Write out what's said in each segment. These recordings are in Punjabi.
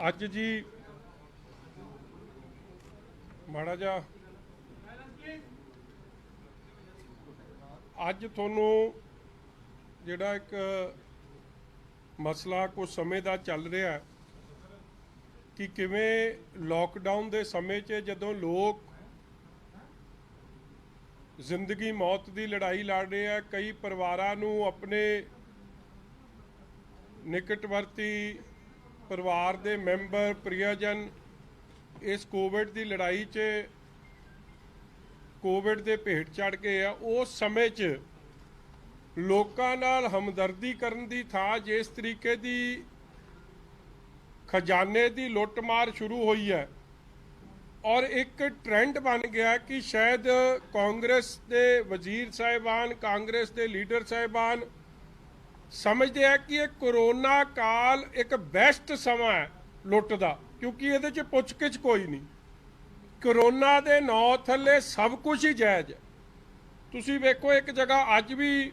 ਅੱਜ ਜੀ ਮਾੜਾ ਜਿਹਾ ਅੱਜ ਤੁਹਾਨੂੰ ਜਿਹੜਾ ਇੱਕ ਮਸਲਾ ਕੁਝ ਸਮੇਂ ਦਾ ਚੱਲ ਰਿਹਾ ਕਿ ਕਿਵੇਂ ਲੋਕਡਾਊਨ ਦੇ ਸਮੇਂ 'ਚ ਜਦੋਂ ਲੋਕ ਜ਼ਿੰਦਗੀ ਮੌਤ ਦੀ ਲੜਾਈ ਲੜ ਰਹੇ ਆ, ਕਈ ਪਰਿਵਾਰਾਂ ਨੂੰ ਆਪਣੇ ਨਿਕਟਵਰਤੀ ਪਰਿਵਾਰ ਦੇ ਮੈਂਬਰ ਪ੍ਰਿਯਜਨ ਇਸ ਕੋਵਿਡ ਦੀ ਲੜਾਈ 'ਚ ਕੋਵਿਡ ਦੇ ਭੇਟ ਚੜ ਗਏ ਆ। ਉਸ ਸਮੇਂ 'ਚ ਲੋਕਾਂ ਨਾਲ ਹਮਦਰਦੀ ਕਰਨ ਦੀ ਥਾਂ ਜਿਸ ਤਰੀਕੇ ਦੀ ਖਜ਼ਾਨੇ ਦੀ ਲੁੱਟਮਾਰ ਸ਼ੁਰੂ ਹੋਈ ਹੈ ਔਰ ਇੱਕ ਟ੍ਰੈਂਡ ਬਣ ਗਿਆ ਕਿ ਸ਼ਾਇਦ ਕਾਂਗਰਸ ਦੇ ਵਜ਼ੀਰ ਸਾਹਿਬਾਨ, ਕਾਂਗਰਸ ਦੇ ਲੀਡਰ ਸਾਹਿਬਾਨ ਸਮਝਦੇ ਆ ਕਿ ਇਹ ਕੋਰੋਨਾ ਕਾਲ ਇੱਕ ਬੈਸਟ ਸਮਾਂ ਹੈ ਲੁੱਟ ਦਾ, ਕਿਉਂਕਿ ਇਹਦੇ 'ਚ ਪੁੱਛ-ਗਿੱਛ ਕੋਈ ਨਹੀਂ। ਕੋਰੋਨਾ ਦੇ ਨਾਂ ਥੱਲੇ ਸਭ ਕੁਝ ਹੀ ਜਾਇਜ਼ ਹੈ। ਤੁਸੀਂ ਵੇਖੋ ਇੱਕ ਜਗ੍ਹਾ ਅੱਜ ਵੀ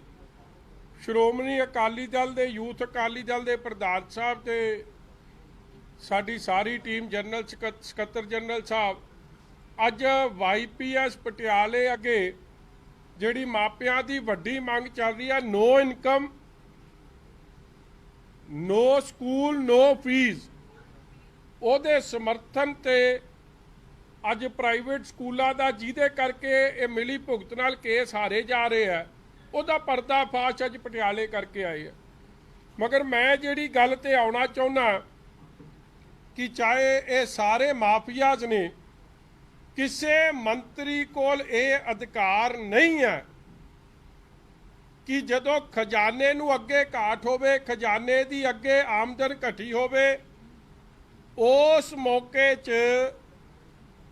ਸ਼੍ਰੋਮਣੀ ਅਕਾਲੀ ਦਲ ਦੇ, ਯੂਥ ਅਕਾਲੀ ਦਲ ਦੇ ਪ੍ਰਧਾਨ ਸਾਹਿਬ ਤੇ ਸਾਡੀ ਸਾਰੀ ਟੀਮ, ਜਨਰਲ ਸਕੱਤਰ ਜਨਰਲ ਸਾਹਿਬ, ਅੱਜ YPS ਪਟਿਆਲੇ ਅੱਗੇ ਜਿਹੜੀ ਮਾਪਿਆਂ ਦੀ ਵੱਡੀ ਮੰਗ ਚੱਲ ਰਹੀ ਹੈ, ਨੋ ਇਨਕਮ ਨੋ ਸਕੂਲ ਨੋ ਫੀਸ, ਉਹਦੇ ਸਮਰਥਨ ਤੇ ਅੱਜ ਪ੍ਰਾਈਵੇਟ ਸਕੂਲਾਂ ਦਾ ਜਿਹਦੇ ਕਰਕੇ ਇਹ ਮਿਲੀ ਭੁਗਤ ਨਾਲ ਕੇਸ ਹਾਰੇ ਜਾ ਰਹੇ ਆ, ਉਹਦਾ ਪਰਦਾਫਾਸ਼ ਅੱਜ ਪਟਿਆਲੇ ਕਰਕੇ ਆਏ ਆ। ਮਗਰ ਮੈਂ ਜਿਹੜੀ ਗੱਲ ਤੇ ਆਉਣਾ ਚਾਹੁੰਦਾ ਕਿ ਚਾਹੇ ਇਹ ਸਾਰੇ ਮਾਫੀਆਜ਼ ਨੇ, ਕਿਸੇ ਮੰਤਰੀ ਕੋਲ ਇਹ ਅਧਿਕਾਰ ਨਹੀਂ ਹੈ ਕਿ ਜਦੋਂ ਖਜ਼ਾਨੇ ਨੂੰ ਅੱਗੇ ਘਾਟ ਹੋਵੇ, ਖਜ਼ਾਨੇ ਦੀ ਅੱਗੇ ਆਮਦਨ ਘਟੀ ਹੋਵੇ, ਉਸ ਮੌਕੇ 'ਚ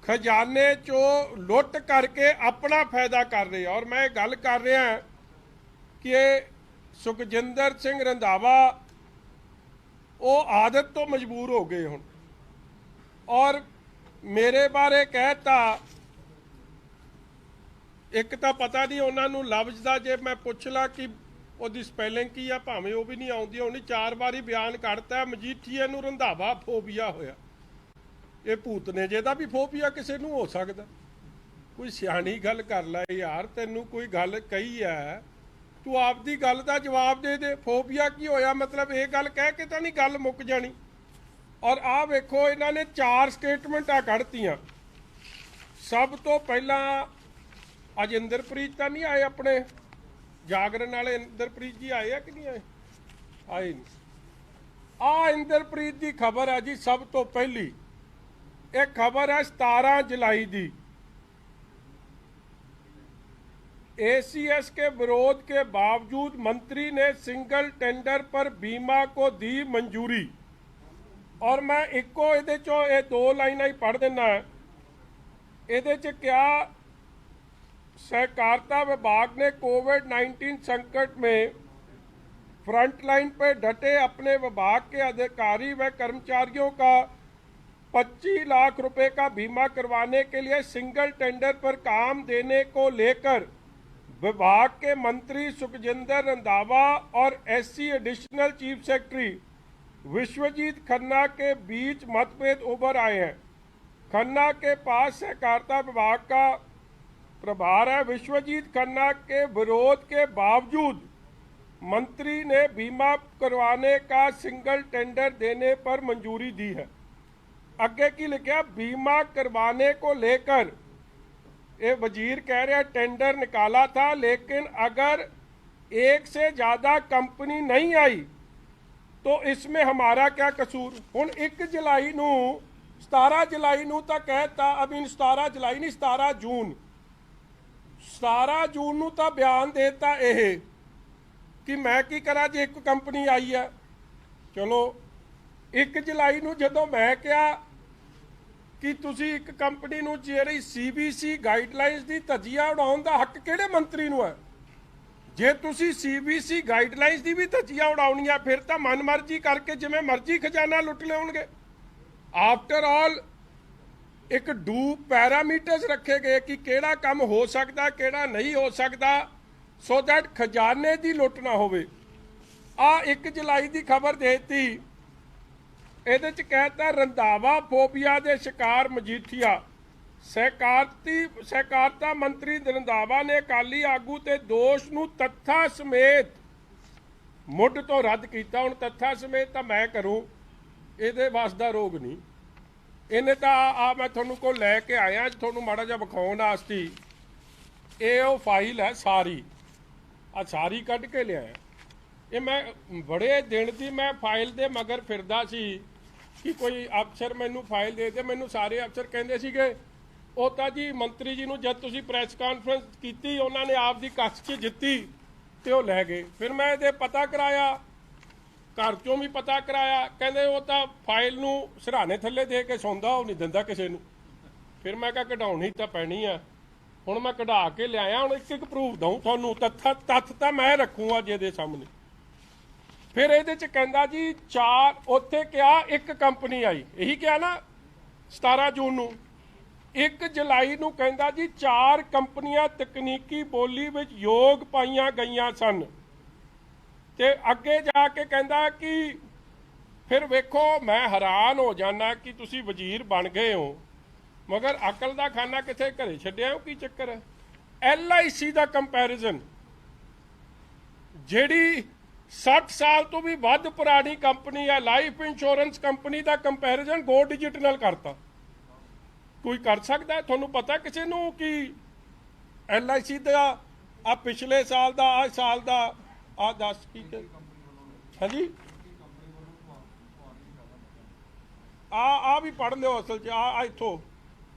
ਖਜ਼ਾਨੇ 'ਚੋਂ ਲੁੱਟ ਕਰਕੇ ਆਪਣਾ ਫਾਇਦਾ ਕਰ ਰਹੇ। ਔਰ ਮੈਂ ਗੱਲ ਕਰ ਰਿਹਾ ਕਿ ਸੁਖਜਿੰਦਰ ਸਿੰਘ ਰੰਧਾਵਾ ਉਹ ਆਦਤ ਤੋਂ ਮਜਬੂਰ ਹੋ ਗਏ ਹੁਣ, ਔਰ ਮੇਰੇ ਬਾਰੇ ਕਹਿਤਾ, ਇੱਕ ਤਾਂ ਪਤਾ ਨਹੀਂ ਉਹਨਾਂ ਨੂੰ ਲਫ਼ਜ਼ ਦਾ, ਜੇ ਮੈਂ ਪੁੱਛ ਲਾ ਕਿ ਉਹਦੀ ਸਪੈਲਿੰਗ ਕੀ ਆ, ਭਾਵੇਂ ਉਹ ਵੀ ਨਹੀਂ ਆਉਂਦੀ ਹੋਣੀ, 4 ਵਾਰੀ ਬਿਆਨ ਕੱਢਤਾ ਮਜੀਠੀਏ ਨੂੰ ਰੰਧਾਵਾ ਫੋਬੀਆ ਹੋਇਆ। ਇਹ ਭੂਤਨੇ ਜਿਹਦਾ ਵੀ ਫੋਬੀਆ ਕਿਸੇ ਨੂੰ ਹੋ ਸਕਦਾ। ਕੋਈ ਸਿਆਣੀ ਗੱਲ ਕਰ ਲੈ ਯਾਰ, ਤੈਨੂੰ ਕੋਈ ਗੱਲ ਕਹੀ ਹੈ, ਤੂੰ ਆਪਦੀ ਗੱਲ ਦਾ ਜਵਾਬ ਦੇ ਦੇ। ਫੋਬੀਆ ਕੀ ਹੋਇਆ ਮਤਲਬ ਇਹ ਗੱਲ ਕਹਿ ਕੇ ਤਾਂ ਨਹੀਂ ਗੱਲ ਮੁੱਕ ਜਾਣੀ। ਔਰ ਆਹ ਵੇਖੋ ਇਹਨਾਂ ਨੇ 4 ਸਟੇਟਮੈਂਟਾਂ ਕੱਢਤੀਆਂ। ਸਭ ਤੋਂ ਪਹਿਲਾਂ ਅੱਜ ਇੰਦਰਪ੍ਰੀਤ ਤਾਂ ਨਹੀਂ ਆਏ, ਆਪਣੇ ਜਾਗਰਣ ਵਾਲੇ ਇੰਦਰਪ੍ਰੀਤ ਜੀ ਆਏ ਆ ਕਿ ਨਹੀਂ ਆਏ? ਆਏ ਨਹੀਂ। ਆਹ ਇੰਦਰਪ੍ਰੀਤ ਦੀ ਖਬਰ ਹੈ ਜੀ। ਸਭ ਤੋਂ ਪਹਿਲੀ ਇਹ खबर है 17 जुलाई दी। ACS के विरोध के बावजूद मंत्री ने सिंगल टेंडर पर बीमा को दी मंजूरी। और मैं इको इहदे चो ये 2 लाइनां ही पढ़ देना है। इहदे च क्या, सहकारिता विभाग ने कोविड-19 संकट में फ्रंट लाइन पर डटे अपने विभाग के अधिकारी व कर्मचारियों का 25 लाख रुपए का बीमा करवाने के लिए सिंगल टेंडर पर काम देने को लेकर विभाग के मंत्री सुखजिंदर रंधावा और SC additional chief secretary Vishwajit Khanna के बीच मतभेद उभर आए हैं। खन्ना के पास सहकारिता विभाग का प्रभार है। विश्वजीत खन्ना के विरोध के बावजूद मंत्री ने बीमा करवाने का सिंगल टेंडर देने पर मंजूरी दी है। आगे की लिखा, बीमा करवाने को लेकर ये वजीर कह रहे टेंडर निकाला था, लेकिन अगर एक से ज़्यादा कंपनी नहीं आई तो इसमें हमारा क्या कसूर। हुण 1 जुलाई नूं 17 जुलाई नूं तां कहता, अभी 17 जुलाई नहीं 17 जून 17 जून नूं तां बयान देता यह कि मैं की करा जे एक कंपनी आई है। चलो 1 जुलाई नूं जदों मैं कहा कि तुसी एक कंपनी नूं ਜਿਹੜੀ CBC गाइडलाइनस की धज्जियां उड़ाउण दा हक किहड़े मंत्री नूं है? जे तुसी CBC गाइडलाइनस की भी धज्जियां उड़ाउणियां फिर तां मनमर्जी करके जिवें मर्जी खजाना लुट लिआउणगे। आफ्टर ऑल एक डू पैरामीटर्स रखे गए कि किहड़ा काम हो सकदा, किहड़ा नहीं हो सकदा, सो दैट खजाने की लुट ना होवे। आ 1 जुलाई की खबर देती ਇਹਦੇ ਚ ਕਹਿਤਾ ਰੰਧਾਵਾ ਫੋਬੀਆ ਦੇ ਸ਼ਿਕਾਰ ਮਜੀਠੀਆ। ਸਹਿਕਾਰਤਾ ਮੰਤਰੀ ਰੰਧਾਵਾ ਨੇ ਅਕਾਲੀ ਆਗੂ ਤੇ ਦੋਸ਼ ਨੂੰ ਤੱਥਾਂ ਸਮੇਤ ਮੁੱਢ ਤੋਂ ਰੱਦ ਕੀਤਾ। ਹੁਣ ਤੱਥਾਂ ਸਮੇਤ ਤਾਂ ਮੈਂ ਕਰੂੰ, ਇਹਦੇ ਵੱਸ ਦਾ ਰੋਗ ਨਹੀਂ। ਇਹਨੇ ਤਾਂ ਆ ਮੈਂ ਤੁਹਾਨੂੰ ਕੋਲ ਲੈ ਕੇ ਆਇਆ ਤੁਹਾਨੂੰ ਮਾੜਾ ਜਿਹਾ ਵਿਖਾਉਣ ਵਾਸਤੇ। ਇਹ ਉਹ ਫਾਈਲ ਹੈ ਸਾਰੀ, ਆ ਸਾਰੀ ਕੱਢ ਕੇ ਲਿਆਇਆ। ਇਹ ਮੈਂ ਬੜੇ ਦਿਨ ਦੀ ਮੈਂ ਫਾਈਲ ਦੇ ਮਗਰ ਫਿਰਦਾ ਸੀ ਕਿ ਕੋਈ ਅਫਸਰ ਮੈਨੂੰ ਫਾਈਲ ਦੇ ਦੇ। ਮੈਨੂੰ ਸਾਰੇ ਅਫਸਰ ਕਹਿੰਦੇ ਸੀਗੇ ਉਹ ਤਾਂ ਜੀ ਮੰਤਰੀ ਜੀ ਨੂੰ ਜਦ ਤੁਸੀਂ ਪ੍ਰੈਸ ਕਾਨਫਰੰਸ ਕੀਤੀ ਉਹਨਾਂ ਨੇ ਆਪ ਦੀ ਕੱਛ 'ਚ ਜਿੱਤੀ ਤੇ ਉਹ ਲੈ ਗਏ। ਫਿਰ ਮੈਂ ਇਹਦੇ ਪਤਾ ਕਰਾਇਆ, ਘਰ ਚੋਂ ਵੀ ਪਤਾ ਕਰਾਇਆ, ਕਹਿੰਦੇ ਉਹ ਤਾਂ ਫਾਈਲ ਨੂੰ ਸਿਰਹਾਣੇ ਥੱਲੇ ਦੇ ਕੇ ਸੌਂਦਾ, ਉਹ ਨਹੀਂ ਦਿੰਦਾ ਕਿਸੇ ਨੂੰ। ਫਿਰ ਮੈਂ ਕਿਹਾ ਕਢਾਉਣੀ ਤਾਂ ਪੈਣੀ ਆ। ਹੁਣ ਮੈਂ ਕਢਾ ਕੇ ਲਿਆਇਆ, ਹੁਣ ਇੱਕ ਇੱਕ ਪ੍ਰੂਫ ਦਊਂ ਤੁਹਾਨੂੰ। ਤੱਥ ਤਾਂ ਮੈਂ ਰੱਖੂਗਾ ਅੱਜ ਇਹਦੇ ਸਾਹਮਣੇ। ਫਿਰ ਇਹਦੇ ਚ ਕਹਿੰਦਾ ਜੀ 4 ਉੱਥੇ ਕਿਹਾ ਇੱਕ ਕੰਪਨੀ ਆਈ, ਇਹੀ ਕਿਹਾ ਨਾ 17 ਜੂਨ ਨੂੰ। 1 ਜੁਲਾਈ ਨੂੰ ਕਹਿੰਦਾ ਜੀ 4 ਕੰਪਨੀਆਂ ਤਕਨੀਕੀ ਬੋਲੀ ਵਿੱਚ ਯੋਗ ਪਾਈਆਂ ਗਈਆਂ ਸਨ। ਤੇ ਅੱਗੇ ਜਾ ਕੇ ਕਹਿੰਦਾ ਕਿ ਫਿਰ ਵੇਖੋ ਮੈਂ ਹੈਰਾਨ ਹੋ ਜਾਣਾ ਕਿ ਤੁਸੀਂ ਵਜ਼ੀਰ ਬਣ ਗਏ ਹੋ ਮਗਰ ਅਕਲ ਦਾ ਖਾਨਾ ਕਿੱਥੇ ਘਰੇ ਛੱਡਿਆ ਹੋ, ਕੀ ਚੱਕਰ ਹੈ। LIC ਦਾ ਕੰਪੈਰੀਜ਼ਨ, ਜਿਹੜੀ 60 ਸਾਲ ਤੋਂ ਵੀ ਵੱਧ ਪੁਰਾਣੀ ਕੰਪਨੀ ਹੈ, ਲਾਈਫ ਇੰਸ਼ੋਰੈਂਸ ਕੰਪਨੀ ਦਾ ਕੰਪੈਰੀਜ਼ਨ ਗੋ ਡਿਜਿਟ ਨਾਲ ਕਰਤਾ। ਕੋਈ ਕਰ ਸਕਦਾ? ਤੁਹਾਨੂੰ ਪਤਾ ਕਿਸੇ ਨੂੰ ਕਿ LIC ਦਾ ਆ ਪਿਛਲੇ ਸਾਲ ਦਾ ਆ ਸਾਲ ਦਾ ਆ 10 ਕੀ ਹਾਂਜੀ ਆ ਵੀ ਪੜ੍ਹ ਲਿਓ। ਅਸਲ 'ਚ ਆ ਇੱਥੋਂ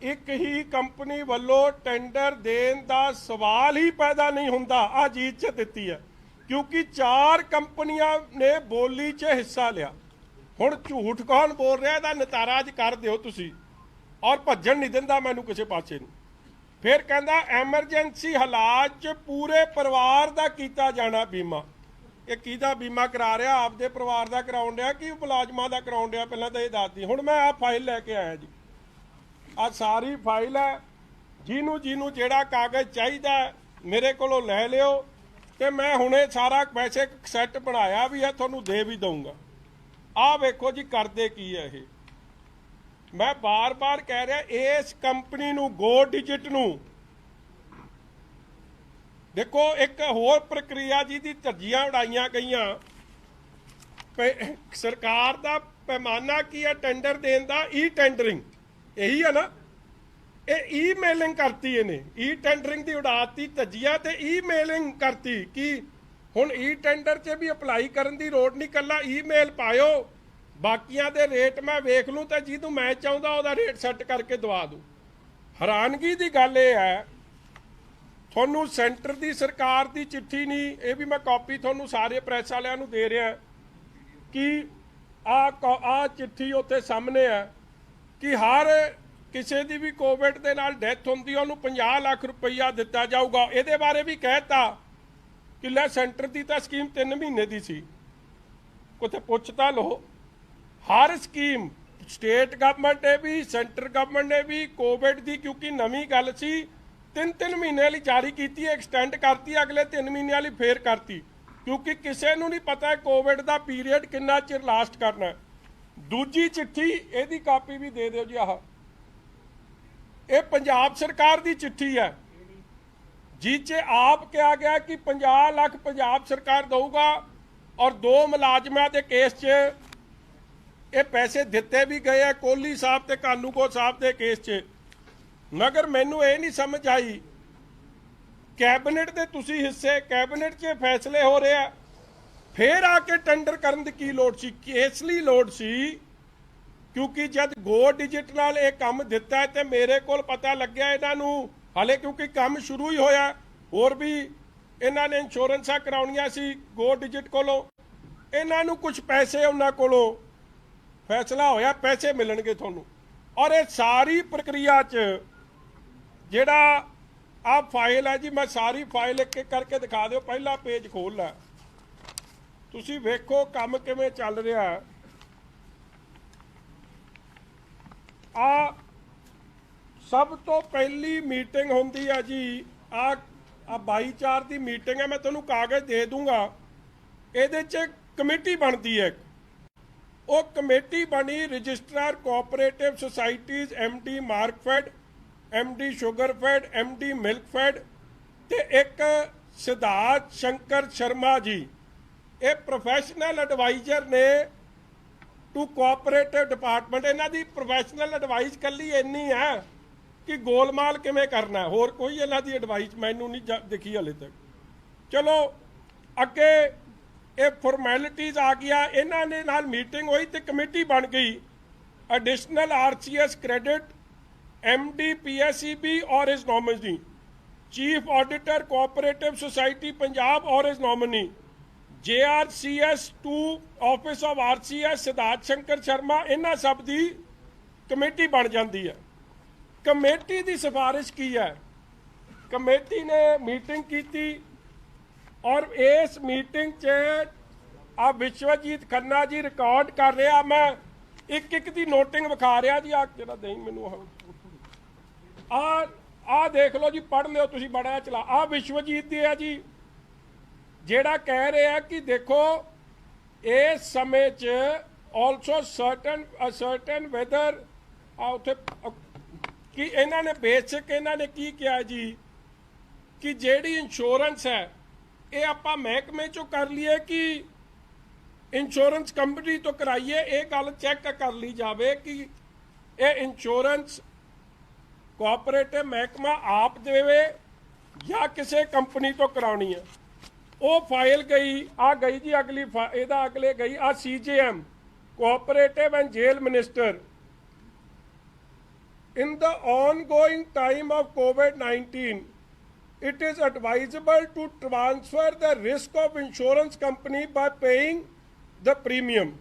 ਇੱਕ ਹੀ ਕੰਪਨੀ ਵੱਲੋਂ ਟੈਂਡਰ ਦੇਣ ਦਾ ਸਵਾਲ ਹੀ ਪੈਦਾ ਨਹੀਂ ਹੁੰਦਾ। ਆ ਜੀਤ 'ਚ ਦਿੱਤੀ ਹੈ ਕਿਉਂਕਿ 4 ਕੰਪਨੀਆਂ ਨੇ ਬੋਲੀ 'ਚ ਹਿੱਸਾ ਲਿਆ। ਹੁਣ ਝੂਠ ਕੌਣ ਬੋਲ ਰਿਹਾ ਇਹਦਾ ਨਿਤਾਰਾ ਅੱਜ ਕਰ ਦਿਓ ਤੁਸੀਂ। ਔਰ ਭੱਜਣ ਨਹੀਂ ਦਿੰਦਾ ਮੈਨੂੰ ਕਿਸੇ ਪਾਸੇ ਨੂੰ। ਫਿਰ ਕਹਿੰਦਾ ਐਮਰਜੈਂਸੀ ਹਾਲਾਤ 'ਚ ਪੂਰੇ ਪਰਿਵਾਰ ਦਾ ਕੀਤਾ ਜਾਣਾ ਬੀਮਾ। ਇਹ ਕਿਹਦਾ ਬੀਮਾ ਕਰਾ ਰਿਹਾ? ਆਪਦੇ ਪਰਿਵਾਰ ਦਾ ਕਰਾਉਣ ਡਿਆ ਕਿ ਮੁਲਾਜ਼ਮਾਂ ਦਾ ਕਰਾਉਣ ਡਿਆ? ਪਹਿਲਾਂ ਤਾਂ ਇਹ ਦੱਸਦੀ। ਹੁਣ ਮੈਂ ਆ ਫਾਈਲ ਲੈ ਕੇ ਆਇਆ ਜੀ, ਆ ਸਾਰੀ ਫਾਈਲ ਹੈ। ਜਿਹਨੂੰ ਜਿਹੜਾ ਕਾਗਜ਼ ਚਾਹੀਦਾ ਮੇਰੇ ਕੋਲੋਂ ਲੈ ਲਿਓ। ਤੇ ਮੈਂ ਹੁਣੇ ਸਾਰਾ ਵੈਸੇ ਸੈੱਟ ਬਣਾਇਆ ਵੀ ਹੈ, ਤੁਹਾਨੂੰ ਦੇ ਵੀ ਦਊਂਗਾ। ਆਹ ਵੇਖੋ ਜੀ ਕਰਦੇ ਕੀ ਹੈ ਇਹ। ਮੈਂ ਬਾਰ-ਬਾਰ ਕਹਿ ਰਿਹਾ ਇਸ ਕੰਪਨੀ ਨੂੰ ਗੋ ਡਿਜਿਟ ਨੂੰ ਦੇਖੋ। ਇੱਕ ਹੋਰ ਪ੍ਰਕਿਰਿਆ ਜਿਹਦੀ ਧੱਜੀਆਂ ਉਡਾਈਆਂ ਗਈਆਂ, ਸਰਕਾਰ ਦਾ ਪੈਮਾਨਾ ਕੀ ਹੈ ਟੈਂਡਰ ਦੇਣ ਦਾ? ਈ ਟੈਂਡਰਿੰਗ, ਇਹੀ ਹੈ ਨਾ। ਇਹ ਈਮੇਲਿੰਗ ਕਰਤੀ ਇਹਨੇ, ਈ ਟੈਂਡਰਿੰਗ ਦੀ ਉਡਾਤੀ ਧੱਜੀਆਂ ਤੇ ਈਮੇਲਿੰਗ ਕਰਤੀ ਕਿ ਹੁਣ ਈ ਟੈਂਡਰ 'ਚ ਵੀ ਅਪਲਾਈ ਕਰਨ ਦੀ ਲੋੜ ਨਹੀਂ, ਕੱਲਾ ਈਮੇਲ ਪਾਇਓ, ਬਾਕੀਆਂ ਦੇ ਰੇਟ ਮੈਂ ਵੇਖ ਲੂੰ ਤੇ ਜਿਹਨੂੰ ਮੈਂ ਚਾਹੁੰਦਾ ਉਹਦਾ ਰੇਟ ਸੈੱਟ ਕਰਕੇ ਦਵਾ ਦੂੰ। ਹੈਰਾਨਗੀ ਦੀ ਗੱਲ ਇਹ ਹੈ ਤੁਹਾਨੂੰ ਸੈਂਟਰ ਦੀ ਸਰਕਾਰ ਦੀ ਚਿੱਠੀ ਨਹੀਂ, ਇਹ ਵੀ ਮੈਂ ਕਾਪੀ ਤੁਹਾਨੂੰ ਸਾਰੇ ਪ੍ਰੈਸ ਵਾਲਿਆਂ ਨੂੰ ਦੇ ਰਿਹਾ ਕਿ ਆ ਚਿੱਠੀ ਉੱਥੇ ਸਾਹਮਣੇ ਹੈ ਕਿ ਹਰ ਕਿਸੇ ਦੀ ਵੀ ਕੋਵਿਡ ਦੇ ਨਾਲ ਡੈਥ ਹੁੰਦੀ ਉਹਨੂੰ 50 ਲੱਖ ਰੁਪਈਆ ਦਿੱਤਾ ਜਾਊਗਾ। ਇਹਦੇ ਬਾਰੇ ਵੀ ਕਹਿਤਾ ਕਿ ਲੈ ਸੈਂਟਰ ਦੀ ਤਾਂ ਸਕੀਮ 3 ਮਹੀਨੇ ਦੀ ਸੀ, ਕਿਤੇ ਪੁੱਛ ਤਾਂ ਲਓ। ਹਰ ਸਕੀਮ ਸਟੇਟ ਗਵਰਨਮੈਂਟ ਨੇ ਵੀ ਸੈਂਟਰ ਗਵਰਨਮੈਂਟ ਨੇ ਵੀ ਕੋਵਿਡ ਦੀ ਕਿਉਂਕਿ ਨਵੀਂ ਗੱਲ ਸੀ 3 ਮਹੀਨੇ ਲਈ ਜਾਰੀ ਕੀਤੀ, ਐਕਸਟੈਂਡ ਕਰਤੀ, ਅਗਲੇ 3 ਮਹੀਨਿਆਂ ਲਈ ਫੇਰ ਕਰਤੀ ਕਿਉਂਕਿ ਕਿਸੇ ਨੂੰ ਨਹੀਂ ਪਤਾ ਕੋਵਿਡ ਦਾ ਪੀਰੀਅਡ ਕਿੰਨਾ ਚਿਰ ਲਾਸਟ ਕਰਨਾ। ਦੂਜੀ ਚਿੱਠੀ ਇਹਦੀ ਕਾਪੀ ਵੀ ਦੇ ਦਿਓ ਜੀ। ਆਹ ਇਹ ਪੰਜਾਬ ਸਰਕਾਰ ਦੀ ਚਿੱਠੀ ਹੈ ਜਿਹ 'ਚ ਆਪ ਕਿਹਾ ਗਿਆ ਕਿ 50 ਲੱਖ ਪੰਜਾਬ ਸਰਕਾਰ ਦਊਗਾ ਔਰ 2 ਮੁਲਾਜ਼ਮਾਂ ਦੇ ਕੇਸ 'ਚ ਇਹ ਪੈਸੇ ਦਿੱਤੇ ਵੀ ਗਏ ਆ, ਕੋਹਲੀ ਸਾਹਿਬ ਤੇ ਕਾਨੂੰਗੋ ਸਾਹਿਬ ਦੇ ਕੇਸ 'ਚ। ਮਗਰ ਮੈਨੂੰ ਇਹ ਨਹੀਂ ਸਮਝ ਆਈ ਕੈਬਨਿਟ ਦੇ ਤੁਸੀਂ ਹਿੱਸੇ, ਕੈਬਨਿਟ 'ਚ ਫੈਸਲੇ ਹੋ ਰਹੇ ਆ, ਫੇਰ ਆ ਕੇ ਟੈਂਡਰ ਕਰਨ ਦੀ ਕੀ ਲੋੜ ਸੀ? ਇਸ ਲਈ ਲੋੜ ਸੀ ਕਿਉਂਕਿ ਜਦ ਗੋ ਡਿਜਿਟ ਨਾਲ ਇਹ ਕੰਮ ਦਿੱਤਾ ਹੈ ਤੇ ਮੇਰੇ ਕੋਲ ਪਤਾ ਲੱਗਿਆ ਇਹਨਾਂ ਨੂੰ ਹਾਲੇ ਕਿਉਂਕਿ ਕੰਮ ਸ਼ੁਰੂ ਹੀ ਹੋਇਆ, ਹੋਰ ਵੀ ਇਹਨਾਂ ਨੇ ਇੰਸ਼ੋਰੈਂਸਾਂ ਕਰਾਉਣੀਆਂ ਸੀ ਗੋ ਡਿਜਿਟ ਕੋਲੋਂ, ਇਹਨਾਂ ਨੂੰ ਕੁਝ ਪੈਸੇ ਉਹਨਾਂ ਕੋਲੋਂ ਫੈਸਲਾ ਹੋਇਆ ਪੈਸੇ ਮਿਲਣਗੇ ਤੁਹਾਨੂੰ। ਔਰ ਇਹ ਸਾਰੀ ਪ੍ਰਕਿਰਿਆ 'ਚ ਜਿਹੜਾ ਆ ਫਾਈਲ ਹੈ ਜੀ, ਮੈਂ ਸਾਰੀ ਫਾਈਲ ਇੱਕ ਇੱਕ ਕਰਕੇ ਦਿਖਾ ਦਿਓ। ਪਹਿਲਾ ਪੇਜ ਖੋਲ ਲੈ, ਤੁਸੀਂ ਵੇਖੋ ਕੰਮ ਕਿਵੇਂ ਚੱਲ ਰਿਹਾ। ਆ ਸਭ ਤੋਂ ਪਹਿਲੀ ਮੀਟਿੰਗ ਹੁੰਦੀ ਹੈ ਜੀ, ਆ 22/4 ਦੀ ਮੀਟਿੰਗ ਹੈ, ਮੈਂ ਤੁਹਾਨੂੰ ਕਾਗਜ਼ ਦੇ ਦੂੰਗਾ। ਇਹਦੇ 'ਚ ਕਮੇਟੀ ਬਣਦੀ ਹੈ ਉਹ ਕਮੇਟੀ ਬਣੀ registrar cooperative societies MD Markfed, MD Sugarfed, MD Milkfed ਤੇ ਇੱਕ ਸਿਧਾਰਥ ਸ਼ੰਕਰ ਸ਼ਰਮਾ ਜੀ, ਇਹ ਪ੍ਰੋਫੈਸ਼ਨਲ ਐਡਵਾਈਜ਼ਰ ਨੇ ਟੂ ਕੋਆਪਰੇਟਿਵ ਡਿਪਾਰਟਮੈਂਟ। ਇਹਨਾਂ ਦੀ ਪ੍ਰੋਫੈਸ਼ਨਲ ਐਡਵਾਈਸ ਕੱਲੀ ਇੰਨੀ ਹੈ ਕਿ ਗੋਲਮਾਲ ਕਿਵੇਂ ਕਰਨਾ, ਹੋਰ ਕੋਈ ਇਹਨਾਂ ਦੀ ਐਡਵਾਈਸ ਮੈਨੂੰ ਨਹੀਂ ਦਿਖੀ ਹਲੇ ਤੱਕ। ਚਲੋ ਅੱਗੇ ਇਹ ਫਾਰਮੈਲਿਟੀਜ਼ ਆ ਗਿਆ, ਇਹਨਾਂ ਨੇ ਨਾਲ ਮੀਟਿੰਗ ਹੋਈ ਤੇ ਕਮੇਟੀ ਬਣ ਗਈ additional RCS credit MD PSEB or his nominee, chief auditor cooperative society Punjab or his nominee, JRCS 2 office of RCS Siddharth Shankar Sharma, इन्हां सब दी कमेटी बन जाती है। कमेटी की सिफारिश की है, कमेटी ने मीटिंग की और इस मीटिंग च आ विश्वजीत खन्ना जी रिकॉर्ड कर रहा, मैं एक एक दी नोटिंग विखा रहा जी। आ जरा दई मैनू आ देख लो जी, पढ़ लियो तुसी, बड़ा चला। आ विश्वजीत दी है जी, जेड़ा कह रहे हैं कि देखो इस समय च ऑल्सो सर्टन वेदर उत्थे कि इन्हां ने बेसिक इन्हां ने की किया जी कि जेड़ी इंश्योरेंस है ये आपां महकमे चों कर लीए कि इंश्योरेंस कंपनी तो कराइए, ये गल चैक कर ली जाए कि ये इंश्योरेंस कोऑपरेटिव महकमा आप देवे या किसी कंपनी तो करानी है। वो फाइल गई आ गई जी, अगली इहदा अगले गई आ CJM cooperative and jail minister, in the ongoing time of COVID-19 it is advisable to transfer the risk of insurance company by paying the premium।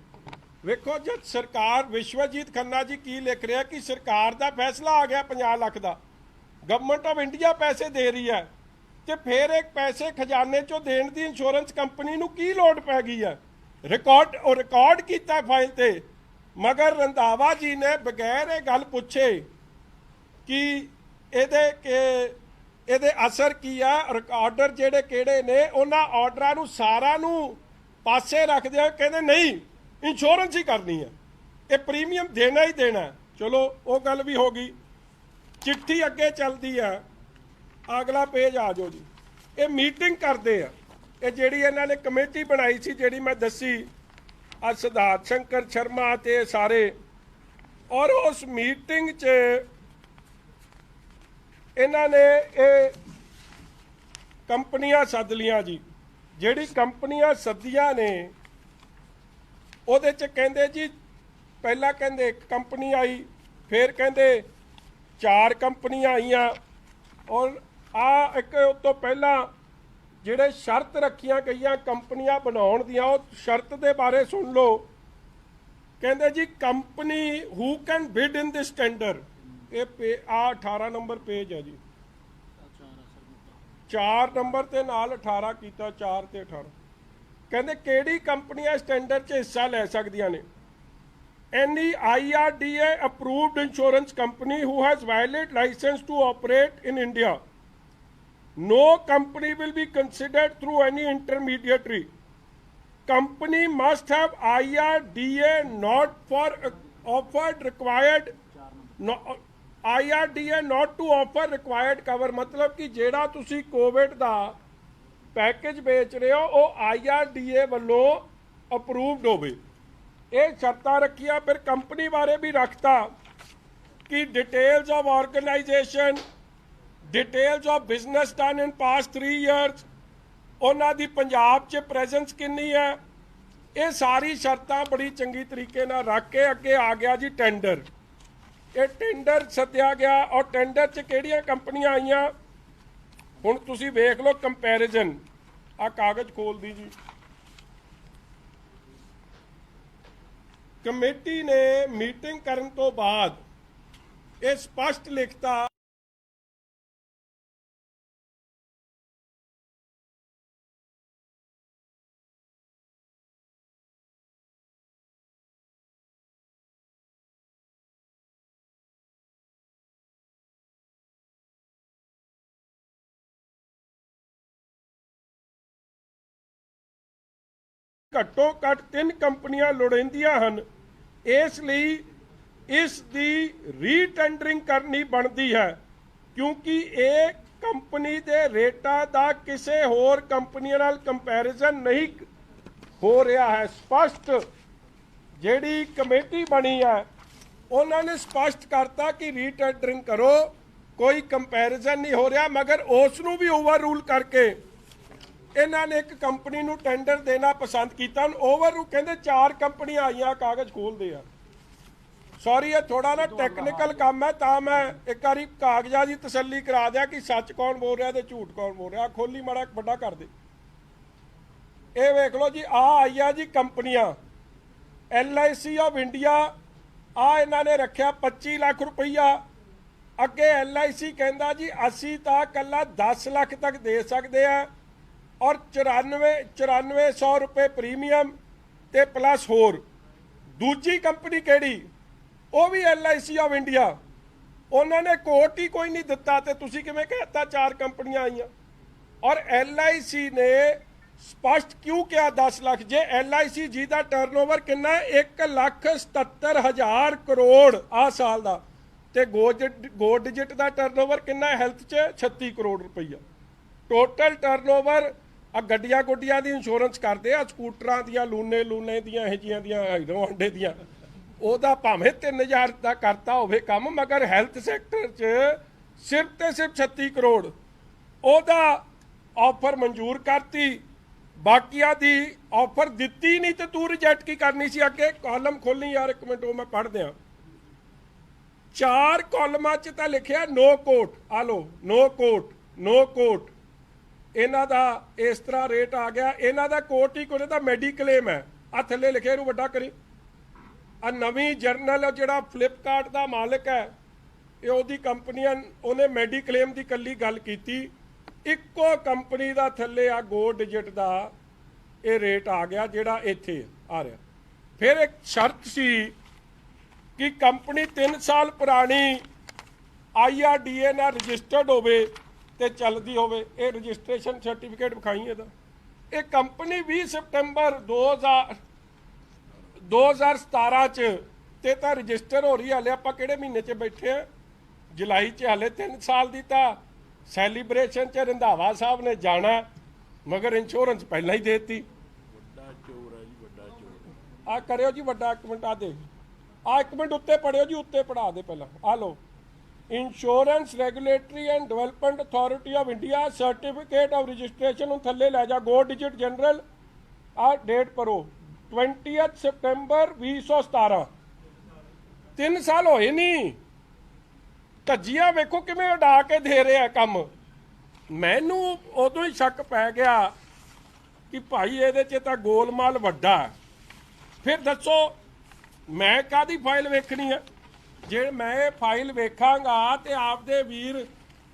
ਵੇਖੋ ਜਦ ਸਰਕਾਰ, ਵਿਸ਼ਵਜੀਤ ਖੰਨਾ ਜੀ ਕੀ ਲਿਖ ਰਿਹਾ ਕਿ ਸਰਕਾਰ ਦਾ ਫੈਸਲਾ ਆ ਗਿਆ 50 ਲੱਖ ਦਾ, ਗਵਰਨਮੈਂਟ ਆਫ ਇੰਡੀਆ ਪੈਸੇ ਦੇ ਰਹੀ ਹੈ ਤੇ ਫਿਰ ਇੱਕ ਪੈਸੇ ਖਜ਼ਾਨੇ ਚੋਂ ਦੇਣ ਦੀ ਇੰਸ਼ੋਰੈਂਸ ਕੰਪਨੀ ਨੂੰ ਕੀ ਲੋੜ ਪੈ ਗਈ ਹੈ। ਰਿਕਾਰਡ ਕੀਤਾ ਫਾਈਲ ਤੇ, ਮਗਰ ਰੰਧਾਵਾ ਜੀ ਨੇ ਬਗੈਰ ਇਹ ਗੱਲ ਪੁੱਛੇ ਕਿ ਇਹਦੇ ਅਸਰ ਕੀ ਆ, ਆਰਡਰ ਜਿਹੜੇ ਕਿਹੜੇ ਨੇ, ਉਹਨਾਂ ਆਰਡਰਾਂ ਨੂੰ ਸਾਰਾ ਨੂੰ ਪਾਸੇ ਰੱਖਦੇ ਕਹਿੰਦੇ ਨਹੀਂ इंश्योरेंस ही करनी है, ये प्रीमियम देना ही देना। चलो वो गल भी हो गई, चिट्ठी अगे चलती है, अगला पेज आ जाओ जी। ये मीटिंग करते हैं, ये जिहड़ी इन्हां ने कमेटी बनाई सी, जिहड़ी मैं दसी आ सिद्धार्थ शंकर शर्मा ते सारे, और उस मीटिंग च इन्हां ने ये कंपनियां सद लियां जी। जिहड़ी कंपनियां सदियां ने ਉਹਦੇ 'ਚ ਕਹਿੰਦੇ ਜੀ, ਪਹਿਲਾਂ ਕਹਿੰਦੇ ਇੱਕ ਕੰਪਨੀ ਆਈ, ਫਿਰ ਕਹਿੰਦੇ 4 ਕੰਪਨੀਆਂ ਆਈਆਂ, ਔਰ ਆ ਇੱਕ ਉਸ ਤੋਂ ਪਹਿਲਾਂ ਜਿਹੜੇ ਸ਼ਰਤ ਰੱਖੀਆਂ ਗਈਆਂ ਕੰਪਨੀਆਂ ਬਣਾਉਣ ਦੀਆਂ, ਉਹ ਸ਼ਰਤ ਦੇ ਬਾਰੇ ਸੁਣ ਲਓ। ਕਹਿੰਦੇ ਜੀ company who can bid in this tender, ਇਹ ਆ 18 ਨੰਬਰ ਪੇਜ ਹੈ ਜੀ, 4 ਨੰਬਰ ਤੇ ਨਾਲ 18 ਕੀਤਾ, 4 ਤੇ 18 ਕਹਿੰਦੇ ਕਿਹੜੀ ਕੰਪਨੀਆਂ ਇਸ ਟੈਂਡਰ 'ਚ ਹਿੱਸਾ ਲੈ ਸਕਦੀਆਂ ਨੇ। Any IRDA approved insurance company who has valid licence to operate in India, no company will be considered through any intermediary, company must have IRDA not for offered required IRDA not to offer required cover, मतलब कि ਜਿਹੜਾ ਤੁਸੀਂ ਕੋਵਿਡ ਦਾ पैकेज बेच रहे हो वो IRDA वालों अप्रूवड होवे। ये शर्तां रखिया, फिर कंपनी बारे भी रखता कि details of organisation, details of business done in past 3 years, उन्हां दी पंजाब च प्रेजेंस कितनी है, ये सारी शर्तां बड़ी चंगी तरीके नाल रख के अगे आ गया जी टेंडर। ये टेंडर सद्या गया और टेंडर च किहड़ियां कंपनियां आईयां, हुण तुसीं वेख लो कंपैरिजन। आ कागज खोल दी जी, कमेटी ने मीटिंग करन तो बाद ये स्पष्ट लिखता ਘੱਟੋ ਘੱਟ 3 ਕੰਪਨੀਆਂ ਲੋੜੀਂਦੀਆਂ ਹਨ। ਇਸ ਲਈ ਇਸ ਦੀ ਰੀਟੈਂਡਰਿੰਗ ਕਰਨੀ ਬਣਦੀ ਹੈ, ਕਿਉਂਕਿ ਇਹ ਕੰਪਨੀ ਦੇ ਰੇਟਾਂ ਦਾ ਕਿਸੇ ਹੋਰ ਕੰਪਨੀਆਂ ਨਾਲ ਕੰਪੈਰੀਜ਼ਨ ਨਹੀਂ ਹੋ ਰਿਹਾ ਹੈ। ਸਪਸ਼ਟ ਜਿਹੜੀ ਕਮੇਟੀ ਬਣੀ ਹੈ ਉਹਨਾਂ ਨੇ ਸਪਸ਼ਟ ਕਰਤਾ ਕਿ ਰੀਟੈਂਡਰਿੰਗ ਕਰੋ, ਕੋਈ ਕੰਪੈਰੀਜ਼ਨ ਨਹੀਂ ਹੋ ਰਿਹਾ। ਮਗਰ ਉਸ ਨੂੰ ਵੀ ਓਵਰ ਰੂਲ ਕਰਕੇ ਇਹਨਾਂ ਨੇ ਇੱਕ ਕੰਪਨੀ ਨੂੰ ਟੈਂਡਰ ਦੇਣਾ ਪਸੰਦ ਕੀਤਾ। ਓਵਰ ਰੂਲ ਕਹਿੰਦੇ 4 ਕੰਪਨੀਆਂ ਆਈਆਂ, ਕਾਗਜ਼ ਖੋਲਦੇ ਆ। ਸੌਰੀ, ਇਹ ਥੋੜਾ ਨਾ ਟੈਕਨੀਕਲ ਕੰਮ ਹੈ, ਤਾਂ ਮੈਂ ਇੱਕ ਵਾਰੀ ਕਾਗਜ਼ਾਂ ਦੀ ਤਸੱਲੀ ਕਰਾ ਦਿਆਂ ਕਿ ਸੱਚ ਕੌਣ ਬੋਲ ਰਿਹਾ ਤੇ ਝੂਠ ਕੌਣ ਬੋਲ ਰਿਹਾ। ਖੋਲੀ ਮਾੜਾ ਵੱਡਾ ਕਰ ਦੇ। ਇਹ ਵੇਖ ਲਓ ਜੀ, ਆ ਆਈਆਂ ਜੀ ਕੰਪਨੀਆਂ। LIC ਆਫ ਇੰਡੀਆ, ਆ ਇਹਨਾਂ ਨੇ ਰੱਖਿਆ 25 ਲੱਖ ਰੁਪਈਆ। ਅੱਗੇ LIC ਕਹਿੰਦਾ ਜੀ ਅਸੀਂ ਤਾਂ ਕੱਲਾ 10 ਲੱਖ ਤੱਕ ਦੇ ਸਕਦੇ ਆ, ਔਰ 9400 ਰੁਪਏ ਪ੍ਰੀਮੀਅਮ ਤੇ ਪਲੱਸ ਹੋਰ। ਦੂਜੀ ਕੰਪਨੀ ਕਿਹੜੀ? ਉਹ ਵੀ LIC ਆਫ ਇੰਡੀਆ। ਉਹਨਾਂ ਨੇ ਕੋਟ ਹੀ ਕੋਈ ਨਹੀਂ ਦਿੱਤਾ ਤੇ ਤੁਸੀਂ ਕਿਵੇਂ ਕਹਿਤਾ 4 ਕੰਪਨੀਆਂ ਆਈਆਂ? ਔਰ LIC ਨੇ ਸਪਸ਼ਟ ਕਿਉਂ ਕਿਹਾ 10 ਲੱਖ? ਜੇ LIC ਜੀ ਦਾ ਟਰਨਓਵਰ ਕਿੰਨਾ ਹੈ? 1,77,000 ਕਰੋੜ ਆ ਸਾਲ ਦਾ, ਤੇ ਗੋ ਡਿਜਿਟ ਦਾ ਟਰਨਓਵਰ ਕਿੰਨਾ ਹੈ ਹੈਲਥ 'ਚ? 36 ਕਰੋੜ ਰੁਪਈਆ ਟੋਟਲ ਟਰਨਓਵਰ। ਆ ਗੱਡੀਆਂ ਗੁੱਡੀਆਂ ਦੀ ਇੰਸ਼ੋਰੈਂਸ ਕਰਦੇ ਆ, ਸਕੂਟਰਾਂ ਦੀਆਂ, ਲੂਨੇ ਦੀਆਂ, ਇਹ ਜੀਆਂ ਦੀਆਂ, ਹੀਰੋ ਹਾਂਡੇ ਦੀਆਂ, ਉਹਦਾ ਭਾਵੇਂ 3000 ਦਾ ਕਰਤਾ ਹੋਵੇ ਕੰਮ, ਮਗਰ ਹੈਲਥ ਸੈਕਟਰ 'ਚ ਸਿਰਫ ਤੇ ਸਿਰਫ 36 ਕਰੋੜ ਉਹਦਾ ਆਫਰ ਮਨਜ਼ੂਰ ਕਰਤੀ। ਬਾਕੀਆਂ ਦੀ ਆਫਰ ਦਿੱਤੀ ਨਹੀਂ ਤੇ ਤੂੰ ਰਿਜੈਕਟ ਕੀ ਕਰਨੀ ਸੀ? ਅੱਗੇ ਕਾਲਮ ਖੋਲ੍ਹੀ ਯਾਰ, ਇੱਕ ਮਿੰਟ, ਉਹ ਮੈਂ ਪੜ੍ਹ ਦਿਆਂ। 4 ਕਾਲਮਾਂ 'ਚ ਤਾਂ ਲਿਖਿਆ ਨੋ ਕੋਟ। ਆ ਲੋ, ਨੋ ਕੋਟ, ਨੋ ਕੋਟ। ਇਹਨਾਂ ਦਾ ਇਸ ਤਰ੍ਹਾਂ ਰੇਟ ਆ ਗਿਆ। ਇਹਨਾਂ ਦਾ ਕੋਟ ਹੀ ਕੋਈ, ਦਾ ਮੈਡੀਕਲੇਮ ਹੈ। ਆ ਥੱਲੇ ਲਿਖਿਆ, ਇਹਨੂੰ ਵੱਡਾ ਕਰੀ। ਆ ਨਵੀਂ ਜਰਨਲ ਜਿਹੜਾ ਫਲਿੱਪਕਾਰਟ ਦਾ ਮਾਲਕ ਹੈ, ਇਹ ਉਹਦੀ ਕੰਪਨੀਆਂ, ਉਹਨੇ ਮੈਡੀਕਲੇਮ ਦੀ ਕੱਲੀ ਗੱਲ ਕੀਤੀ। ਇੱਕੋ ਕੰਪਨੀ ਦਾ ਥੱਲੇ ਆ ਗੋ ਡਿਜਿਟ ਦਾ ਇਹ ਰੇਟ ਆ ਗਿਆ ਜਿਹੜਾ ਇੱਥੇ ਆ ਰਿਹਾ। ਫਿਰ ਇੱਕ ਸ਼ਰਤ ਸੀ ਕਿ ਕੰਪਨੀ 3 ਸਾਲ ਪੁਰਾਣੀ IRDA ਨਾਲ ਰਜਿਸਟਰਡ ਹੋਵੇ ਤੇ ਚੱਲਦੀ ਹੋਵੇ। ਇਹ ਰਜਿਸਟ੍ਰੇਸ਼ਨ ਸਰਟੀਫਿਕੇਟ ਵਿਖਾਈ ਇਹਦਾ। ਇਹ ਕੰਪਨੀ 20 ਸਤੰਬਰ 2017 ਚ ਤੇ ਤਾਂ ਰਜਿਸਟਰ ਹੋ ਰਹੀ। ਹਾਲੇ ਆਪਾਂ ਕਿਹੜੇ ਮਹੀਨੇ 'ਚ ਬੈਠੇ ਆ? ਜੁਲਾਈ 'ਚ। ਹਾਲੇ 3 ਸਾਲ ਦੀ ਤਾਂ ਸੈਲੀਬ੍ਰੇਸ਼ਨ 'ਚ ਰੰਧਾਵਾ ਸਾਹਿਬ ਨੇ ਜਾਣਾ, ਮਗਰ ਇੰਸ਼ੋਰੈਂਸ ਪਹਿਲਾਂ ਹੀ ਦੇਤੀ। ਵੱਡਾ ਚੋਰ ਹੈ ਜੀ, ਵੱਡਾ ਚੋਰ। ਆ ਕਰਿਓ ਜੀ ਵੱਡਾ, ਇੱਕ ਮਿੰਟ ਆ ਦੇ, ਆ ਇੱਕ ਮਿੰਟ ਉੱਤੇ ਪੜਿਓ ਜੀ, ਉੱਤੇ ਪੜਾ ਦੇ ਪਹਿਲਾਂ। ਆ ਲੋ, insurance regulatory and development authority of India certificate of registration ਨੂੰ ਥੱਲੇ ਲੈ ਜਾ। ਗੋ ਡਿਜਿਟ ਜਨਰਲ, ਆ ਡੇਟ ਪਰੋ 20 ਸਤੰਬਰ 2017। 3 ਸਾਲ ਹੋਏ ਨਹੀਂ। ਧੱਜੀਆਂ ਵੇਖੋ ਕਿਵੇਂ ਉਡਾ ਕੇ ਦੇ ਰਿਹਾ ਕੰਮ। ਮੈਨੂੰ ਉਦੋਂ ਹੀ ਸ਼ੱਕ ਪੈ ਗਿਆ ਕਿ ਭਾਈ ਇਹਦੇ 'ਚ ਤਾਂ ਗੋਲਮਾਲ ਵੱਡਾ। ਫਿਰ ਦੱਸੋ ਮੈਂ ਕਾਹਦੀ ਫਾਈਲ ਵੇਖਣੀ ਆ? ਜੇ ਮੈਂ ਫਾਈਲ ਵੇਖਾਂਗਾ ਤੇ ਆਪਦੇ ਵੀਰ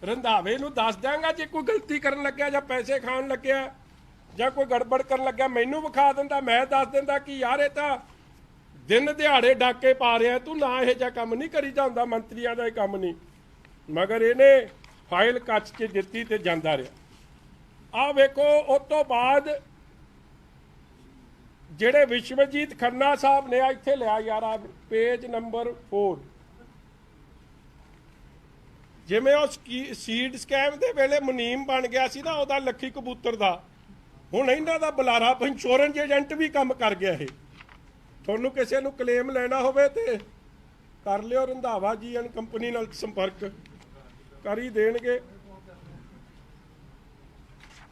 ਰੰਧਾਵੇ ਨੂੰ ਦੱਸ ਦਿਆਂਗਾ। ਜੇ ਕੋਈ ਗਲਤੀ ਕਰਨ ਲੱਗਿਆ ਜਾਂ ਪੈਸੇ ਖਾਣ ਲੱਗਿਆ ਜਾਂ ਕੋਈ ਗੜਬੜ ਕਰਨ ਲੱਗਿਆ, ਮੈਨੂੰ ਵਿਖਾ ਦਿੰਦਾ, ਮੈਂ ਦੱਸ ਦਿੰਦਾ ਕਿ ਯਾਰ ਇਹ ਤਾਂ ਦਿਨ ਦਿਹਾੜੇ ਡਾਕੇ ਪਾ ਰਿਹਾ, ਤੂੰ ਨਾ ਇਹ ਜਿਹਾ ਕੰਮ ਨਹੀਂ ਕਰੀਦਾ ਹੁੰਦਾ, ਮੰਤਰੀਆਂ ਦਾ ਇਹ ਕੰਮ ਨਹੀਂ। ਮਗਰ ਇਹਨੇ ਫਾਈਲ ਕੱਚ 'ਚ ਦਿੱਤੀ ਤੇ ਜਾਂਦਾ ਰਿਹਾ। ਆਹ ਵੇਖੋ, ਉਸ ਤੋਂ ਬਾਅਦ ਜਿਹੜੇ ਵਿਸ਼ਵਜੀਤ ਖੰਨਾ ਸਾਹਿਬ ਨੇ ਇੱਥੇ ਲਿਆ ਯਾਰ, ਆ ਪੇਜ ਨੰਬਰ 4, ਜਿਵੇਂ ਉਹ ਸੀਡ ਸਕੈਮ ਦੇ ਵੇਲੇ ਮੁਨੀਮ ਬਣ ਗਿਆ ਸੀ ਨਾ ਉਹਦਾ, ਲੱਖੀ ਕਬੂਤਰ ਦਾ, ਹੁਣ ਇਹਨਾਂ ਦਾ ਬੁਲਾਰਾ ਇੰਸ਼ੋਰੈਂਸ ਏਜੰਟ ਵੀ ਕੰਮ ਕਰ ਗਿਆ। ਇਹ ਤੁਹਾਨੂੰ ਕਿਸੇ ਨੂੰ ਕਲੇਮ ਲੈਣਾ ਹੋਵੇ ਤੇ ਕਰ ਲਿਓ, ਰੰਧਾਵਾ ਜੀ ਐਂਡ ਕੰਪਨੀ ਨਾਲ ਸੰਪਰਕ ਕਰ ਹੀ ਦੇਣਗੇ।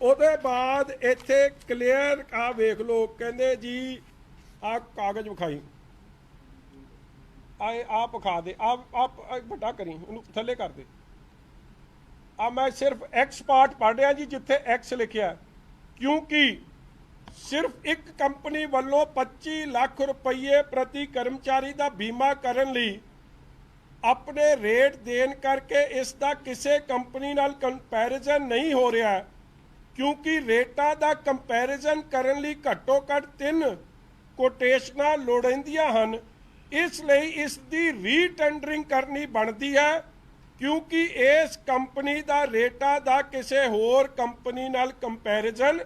ਉਹਦੇ ਬਾਅਦ ਇੱਥੇ ਕਲੀਅਰ ਆ ਵੇਖ ਲਓ, ਕਹਿੰਦੇ ਜੀ ਆ ਕਾਗਜ਼ ਵਿਖਾਈ, ਆ ਵਿਖਾ ਦੇ, ਆ ਵੱਡਾ ਕਰੀ, ਉਹਨੂੰ ਥੱਲੇ ਕਰ ਦੇ। ਆ ਮੈਂ ਸਿਰਫ ਐਕਸ ਪਾਰਟ ਪੜ੍ਹ ਰਿਹਾ ਜੀ, ਜਿੱਥੇ ਐਕਸ ਲਿਖਿਆ, ਕਿਉਂਕਿ ਸਿਰਫ ਇੱਕ ਕੰਪਨੀ ਵੱਲੋਂ 25 ਲੱਖ ਰੁਪਏ ਪ੍ਰਤੀ ਕਰਮਚਾਰੀ ਦਾ ਬੀਮਾ ਕਰਨ ਲਈ ਆਪਣੇ ਰੇਟ ਦੇਣ ਕਰਕੇ ਇਸ ਦਾ ਕਿਸੇ ਕੰਪਨੀ ਨਾਲ ਕੰਪੈਰੀਜ਼ਨ ਨਹੀਂ ਹੋ ਰਿਹਾ, ਕਿਉਂਕਿ ਰੇਟਾਂ ਦਾ ਕੰਪੈਰੀਜ਼ਨ ਕਰਨ ਲਈ ਘੱਟੋ ਘੱਟ 3 ਕੋਟੇਸ਼ਨਾਂ ਲੋੜੀਂਦੀਆਂ ਹਨ। ਇਸ ਲਈ ਇਸ ਦੀ ਰੀਟੈਂਡਰਿੰਗ ਕਰਨੀ ਬਣਦੀ ਹੈ, ਕਿਉਂਕਿ ਇਸ ਕੰਪਨੀ ਦਾ ਰੇਟਾਂ ਦਾ ਕਿਸੇ ਹੋਰ ਕੰਪਨੀ ਨਾਲ ਕੰਪੈਰੀਜ਼ਨ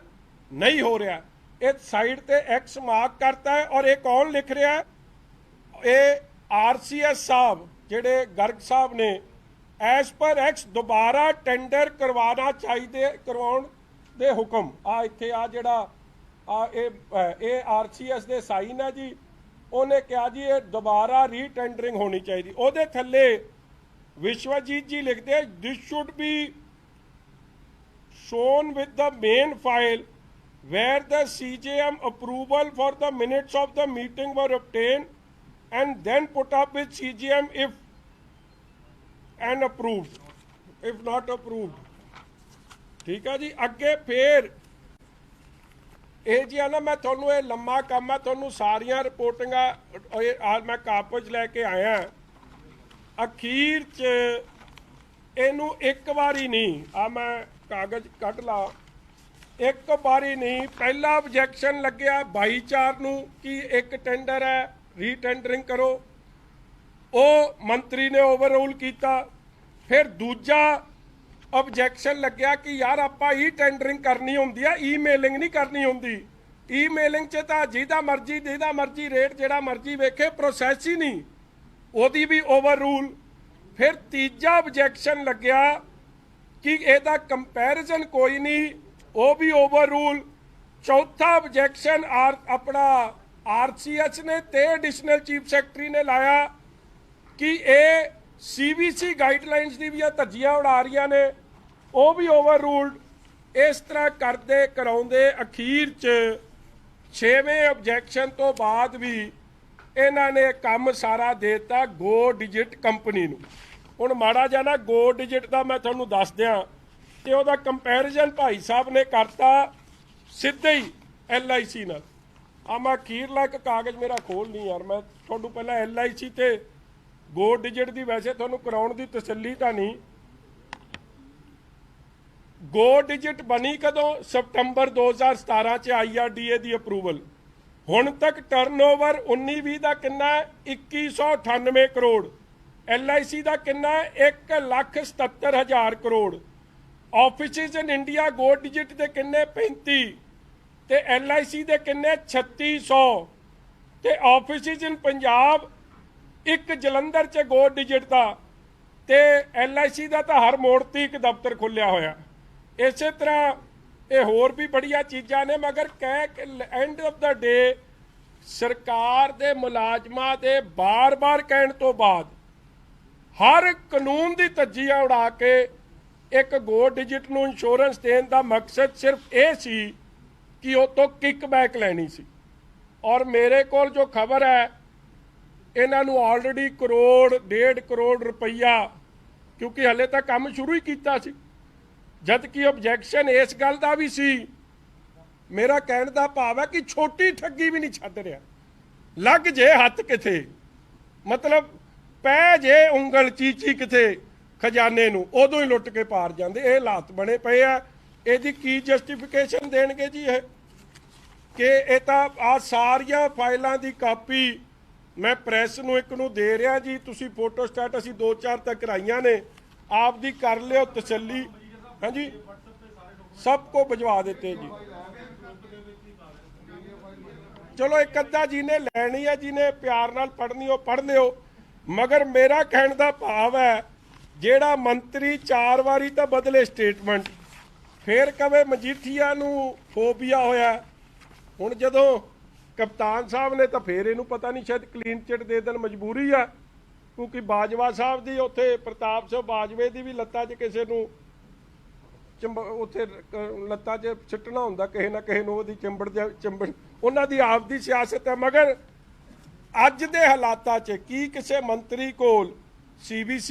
ਨਹੀਂ ਹੋ ਰਿਹਾ। ਇਹ ਸਾਈਡ ਤੇ एक्स मार्क करता है और ये कौन लिख रहा है? ये RCS साहब ਜਿਹੜੇ गर्ग साहब ने एज पर एक्स दोबारा टेंडर करवाना चाहिए करवाउण दे हुक्म। आ इत्थे आ जिहड़ा ये RCS दे साइन है जी, उन्हें कहा जी ये दोबारा रीटेंडरिंग होनी चाहिए। ਉਹਦੇ ਥੱਲੇ विश्वजीत जी लिखते हैं this should be shown with the main file where the CJM approval for the minutes of the meeting were obtained and then put up with CJM if and approved, if not approved। ठीक है जी। अगे फिर ਇਹ ਜੀ ਆ ਨਾ, मैं ਤੁਹਾਨੂੰ ਇਹ लम्मा काम है, ਤੁਹਾਨੂੰ ਸਾਰੀਆਂ ਰਿਪੋਰਟਿੰਗਾਂ मैं कागज लैके आया। अखीर च ਇਹਨੂੰ ਇੱਕ ਵਾਰੀ नहीं, आ मैं कागज कट ला, एक बारी नहीं पहला ऑब्जेक्शन लग्या 22/4 ਨੂੰ कि एक टेंडर है रीटेंडरिंग करो, वो मंत्री ने ओवररूल किया। फिर दूजा ऑब्जेक्शन लग्या कि यार आपां ई टेंडरिंग करनी होंदी है, ई मेलिंग नहीं करनी होंदी। ई मेलिंग च तां जिहदा मर्जी रेट जिहड़ा मर्जी वेखे, प्रोसैस ही नहीं, ओदी भी ओवररूल। फिर तीजा ऑब्जेक्शन लग्या कि ਇਹਦਾ कंपैरिजन कोई नहीं, वो भी ओवररूल। चौथा ऑब्जेक्शन अपना RCS ने ते एडिशनल चीफ सैकटरी ने लाया कि ये CBC गाइडलाइनस की भी धज्जियां उड़ा रही ने, वो भी ओवररूल्ड। इस तरह करते कराउंदे अखीर च 6वें ऑब्जेक्शन तो बाद भी इन्होंने काम सारा देता गो डिजिट कंपनी नूं। ਹੁਣ ਮਾੜਾ ਜਿਹਾ ਨਾ गो डिजिट का मैं ਤੁਹਾਨੂੰ ਦੱਸ ਦਿਆਂ ਤੇ ਉਹਦਾ ਕੰਪੈਰੀਜ਼ਨ ਭਾਈ ਸਾਹਿਬ ਨੇ ਕਰਤਾ ਸਿੱਧੇ ਹੀ LIC ਨਾਲ। ਆ ਮੈਂ ਅਖੀਰਲਾ ਇੱਕ ਕਾਗਜ਼ ਮੇਰਾ ਖੋਲ ਨਹੀਂ ਯਾਰ, ਮੈਂ ਤੁਹਾਨੂੰ ਪਹਿਲਾਂ LIC ਤੇ गो डिजिट ਦੀ ਵੈਸੇ ਤੁਹਾਨੂੰ ਕਰਾਉਣ ਦੀ ਤਸੱਲੀ ਤਾਂ ਨਹੀਂ। गो डिजिट बनी कदों? सितंबर 2017 ਚ IRDA ਦੀ ਅਪਰੂਵਲ। ਹੁਣ ਤੱਕ ਟਰਨਓਵਰ 19-20 ਦਾ ਕਿੰਨਾ ਹੈ? 2198 ਕਰੋੜ। LIC ਦਾ ਕਿੰਨਾ ਹੈ? 1,77,000 crore. Offices in India go digit ਦੇ ਕਿੰਨੇ? 35 ਤੇ LIC ਦੇ ਕਿੰਨੇ? 3600 ਤੇ ਆਫਿਸਿਸ ਇਨ ਪੰਜਾਬ ਇੱਕ ਜਲੰਧਰ 'ਚ गो डिजिट ਦਾ ਤੇ LIC ਦਾ ਤਾਂ ਹਰ ਮੋੜ ਤੇ ਇੱਕ ਦਫ਼ਤਰ ਖੁੱਲਿਆ ਹੋਇਆ। ਇਸੇ ਤਰ੍ਹਾਂ ਇਹ ਹੋਰ ਵੀ ਬੜੀਆਂ ਚੀਜ਼ਾਂ ਨੇ, ਮਗਰ ਐਂਡ ਆਫ ਦਾ ਡੇ ਸਰਕਾਰ ਦੇ ਮੁਲਾਜ਼ਮਾਂ ਦੇ ਬਾਰ-ਬਾਰ ਕਹਿਣ ਤੋਂ ਬਾਅਦ हर कानून की धज्जियां उड़ा के एक गो डिजिट नूं इंश्योरेंस देने का मकसद सिर्फ ये सी कि वो तो किकबैक लैनी सी। और मेरे को जो खबर है इन्हों ऑलरेडी 1 करोड़ 1.5 करोड़ रुपया, क्योंकि हले तक काम शुरू ही किया सी, जबकि ऑब्जेक्शन इस गल का भी सी। मेरा कहने का भाव है कि छोटी ठगी भी नहीं छड्ड रहा, लग जे हथ किथे, मतलब पै जे उंगल चीची किथे खजाने नूं, उदों ही लुट के पार जाते। ये हालात बने पे आ। ਇਹਦੀ की जस्टिफिकेशन देणगे जी है कि ये तो आ सारिया फाइलों की कापी मैं प्रैस नूं एक नूं दे रहा जी, तुसी फोटो स्टैट असीं 2-4 तक कराइयां ने, आप दी कर लियो तसल्ली। हाँ जी, सबको भिजवा देते जी। चलो एक अद्धा जिन्हें लैनी है, जिन्हें प्यार नाल पढ़नी हो पढ़ लियो, मगर मेरा कहने का भाव है जेड़ा मंत्री 4 वारी तो बदले स्टेटमेंट, फिर कवे मजीठिया नूं फोबिया होया। हुण जदों कप्तान साहब ने तो फिर इनू पता नहीं शायद क्लीन चिट दे देन, मजबूरी है, क्योंकि बाजवा साहब की उत्थे प्रताप सिंह बाजवे की भी लत्तां 'च किसी नूं उत्थे लत्तां 'च सिੱਟਣਾ ਹੁੰਦਾ, ਕਿਸੇ ना ਕਿਸੇ ਨੂੰ ਉਹਦੀ ਚਿੰਬੜ ਉਹਨਾਂ ਦੀ ਆਪ ਦੀ ਸਿਆਸਤ है। मगर ਅੱਜ ਦੇ ਹਾਲਾਤਾਂ 'ਚ ਕੀ ਕਿਸੇ ਮੰਤਰੀ ਕੋਲ CBC